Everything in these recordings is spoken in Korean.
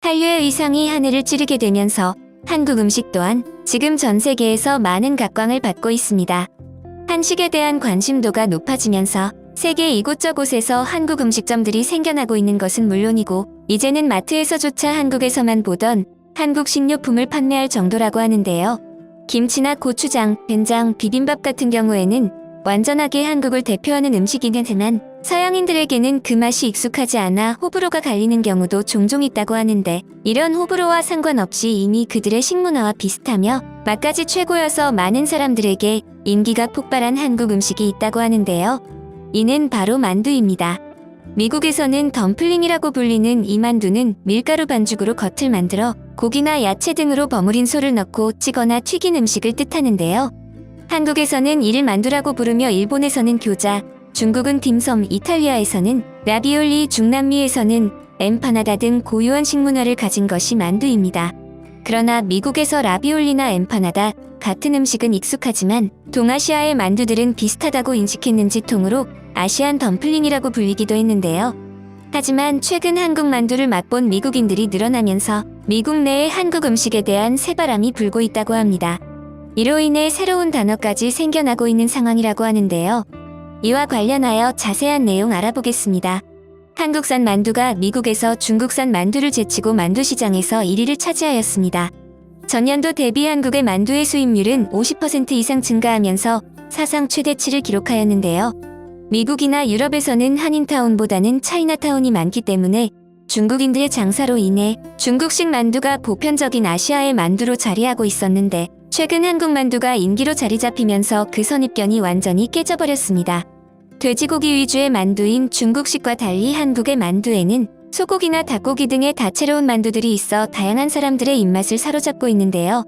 한류의 위상이 하늘을 찌르게 되면서 한국 음식 또한 지금 전 세계에서 많은 각광을 받고 있습니다. 한식에 대한 관심도가 높아지면서 세계 이곳저곳에서 한국 음식점들이 생겨나고 있는 것은 물론이고 이제는 마트에서조차 한국에서만 보던 한국 식료품을 판매할 정도라고 하는데요. 김치나 고추장, 된장, 비빔밥 같은 경우에는 완전하게 한국을 대표하는 음식이긴 하지만 서양인들에게는 그 맛이 익숙하지 않아 호불호가 갈리는 경우도 종종 있다고 하는데 이런 호불호와 상관없이 이미 그들의 식문화와 비슷하며 맛까지 최고여서 많은 사람들에게 인기가 폭발한 한국 음식이 있다고 하는데요. 이는 바로 만두입니다. 미국에서는 덤플링이라고 불리는 이 만두는 밀가루 반죽으로 겉을 만들어 고기나 야채 등으로 버무린 소를 넣고 찌거나 튀긴 음식을 뜻하는데요. 한국에서는 이를 만두라고 부르며 일본에서는 교자, 중국은 딤섬, 이탈리아에서는 라비올리, 중남미에서는 엠파나다 등 고유한 식문화를 가진 것이 만두입니다. 그러나 미국에서 라비올리나 엠파나다 같은 음식은 익숙하지만 동아시아의 만두들은 비슷하다고 인식했는지 통으로 아시안 덤플링이라고 불리기도 했는데요. 하지만 최근 한국 만두를 맛본 미국인들이 늘어나면서 미국 내에 한국 음식에 대한 새바람이 불고 있다고 합니다. 이로 인해 새로운 단어까지 생겨나고 있는 상황이라고 하는데요. 이와 관련하여 자세한 내용 알아보겠습니다. 한국산 만두가 미국에서 중국산 만두를 제치고 만두 시장에서 1위를 차지하였습니다. 전년도 대비 한국의 만두의 수입률은 50% 이상 증가하면서 사상 최대치를 기록하였는데요. 미국이나 유럽에서는 한인타운보다는 차이나타운이 많기 때문에 중국인들의 장사로 인해 중국식 만두가 보편적인 아시아의 만두로 자리하고 있었는데 최근 한국 만두가 인기로 자리 잡히면서 그 선입견이 완전히 깨져버렸습니다. 돼지고기 위주의 만두인 중국식과 달리 한국의 만두에는 소고기나 닭고기 등의 다채로운 만두들이 있어 다양한 사람들의 입맛을 사로잡고 있는데요.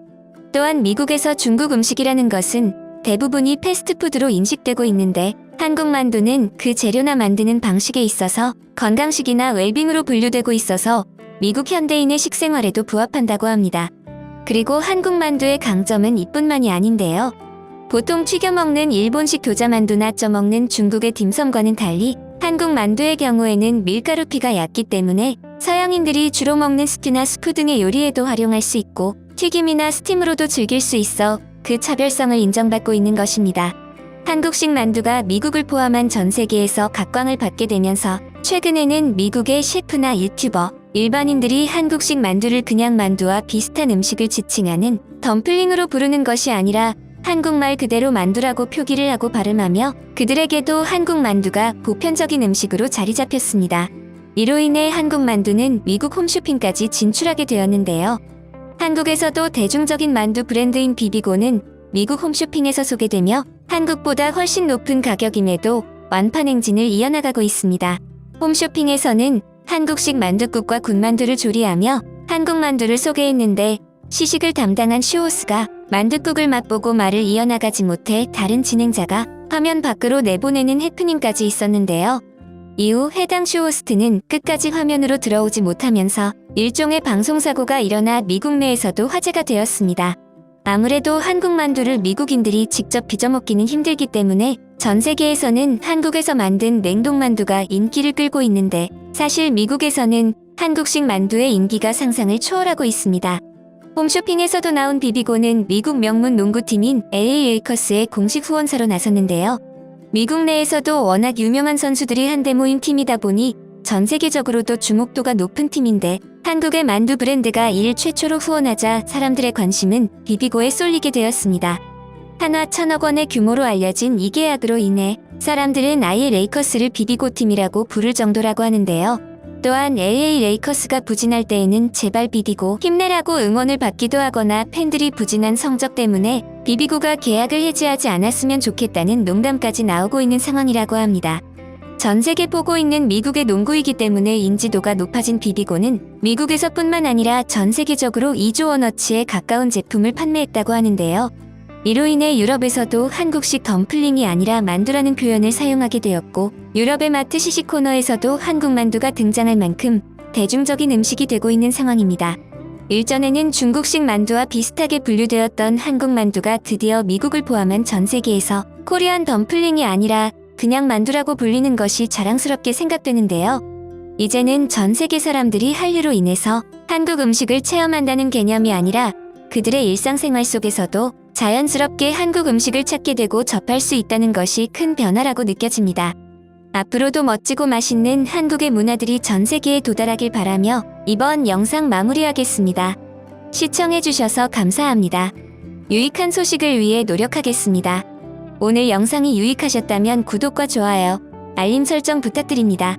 또한 미국에서 중국 음식이라는 것은 대부분이 패스트푸드로 인식되고 있는데 한국 만두는 그 재료나 만드는 방식에 있어서 건강식이나 웰빙으로 분류되고 있어서 미국 현대인의 식생활에도 부합한다고 합니다. 그리고 한국 만두의 강점은 이뿐만이 아닌데요. 보통 튀겨 먹는 일본식 교자만두나 쪄먹는 중국의 딤섬과는 달리 한국 만두의 경우에는 밀가루피가 얕기 때문에 서양인들이 주로 먹는 스튜나 수프 등의 요리에도 활용할 수 있고 튀김이나 스팀으로도 즐길 수 있어 그 차별성을 인정받고 있는 것입니다. 한국식 만두가 미국을 포함한 전 세계에서 각광을 받게 되면서 최근에는 미국의 셰프나 유튜버, 일반인들이 한국식 만두를 그냥 만두와 비슷한 음식을 지칭하는 덤플링으로 부르는 것이 아니라 한국말 그대로 만두라고 표기를 하고 발음하며 그들에게도 한국 만두가 보편적인 음식으로 자리 잡혔습니다. 이로 인해 한국 만두는 미국 홈쇼핑까지 진출하게 되었는데요. 한국에서도 대중적인 만두 브랜드인 비비고는 미국 홈쇼핑에서 소개되며 한국보다 훨씬 높은 가격임에도 완판 행진을 이어나가고 있습니다. 홈쇼핑에서는 한국식 만둣국과 군만두를 조리하며 한국 만두를 소개했는데 시식을 담당한 쇼호스가 만둣국을 맛보고 말을 이어나가지 못해 다른 진행자가 화면 밖으로 내보내는 해프닝까지 있었는데요. 이후 해당 쇼호스트는 끝까지 화면으로 들어오지 못하면서 일종의 방송사고가 일어나 미국 내에서도 화제가 되었습니다. 아무래도 한국 만두를 미국인들이 직접 빚어먹기는 힘들기 때문에 전 세계에서는 한국에서 만든 냉동만두가 인기를 끌고 있는데 사실 미국에서는 한국식 만두의 인기가 상상을 초월하고 있습니다. 홈쇼핑에서도 나온 비비고는 미국 명문 농구팀인 LA 레이커스의 공식 후원사로 나섰는데요. 미국 내에서도 워낙 유명한 선수들이 한데 모인 팀이다 보니 전 세계적으로도 주목도가 높은 팀인데 한국의 만두 브랜드가 이를 최초로 후원하자 사람들의 관심은 비비고에 쏠리게 되었습니다. 한화 1,000억 원의 규모로 알려진 이 계약으로 인해 사람들은 아예 레이커스를 비비고 팀이라고 부를 정도라고 하는데요. 또한 LA 레이커스가 부진할 때에는 제발 비비고 힘내라고 응원을 받기도 하거나 팬들이 부진한 성적 때문에 비비고가 계약을 해지하지 않았으면 좋겠다는 농담까지 나오고 있는 상황이라고 합니다. 전 세계 보고 있는 미국의 농구이기 때문에 인지도가 높아진 비비고는 미국에서뿐만 아니라 전 세계적으로 2조 원어치에 가까운 제품을 판매했다고 하는데요. 이로 인해 유럽에서도 한국식 덤플링이 아니라 만두라는 표현을 사용하게 되었고 유럽의 마트 시식 코너에서도 한국 만두가 등장할 만큼 대중적인 음식이 되고 있는 상황입니다. 일전에는 중국식 만두와 비슷하게 분류되었던 한국 만두가 드디어 미국을 포함한 전 세계에서 코리안 덤플링이 아니라 그냥 만두라고 불리는 것이 자랑스럽게 생각되는데요. 이제는 전 세계 사람들이 한류로 인해서 한국 음식을 체험한다는 개념이 아니라 그들의 일상생활 속에서도 자연스럽게 한국 음식을 찾게 되고 접할 수 있다는 것이 큰 변화라고 느껴집니다. 앞으로도 멋지고 맛있는 한국의 문화들이 전 세계에 도달하길 바라며 이번 영상 마무리하겠습니다. 시청해주셔서 감사합니다. 유익한 소식을 위해 노력하겠습니다. 오늘 영상이 유익하셨다면 구독과 좋아요, 알림 설정 부탁드립니다.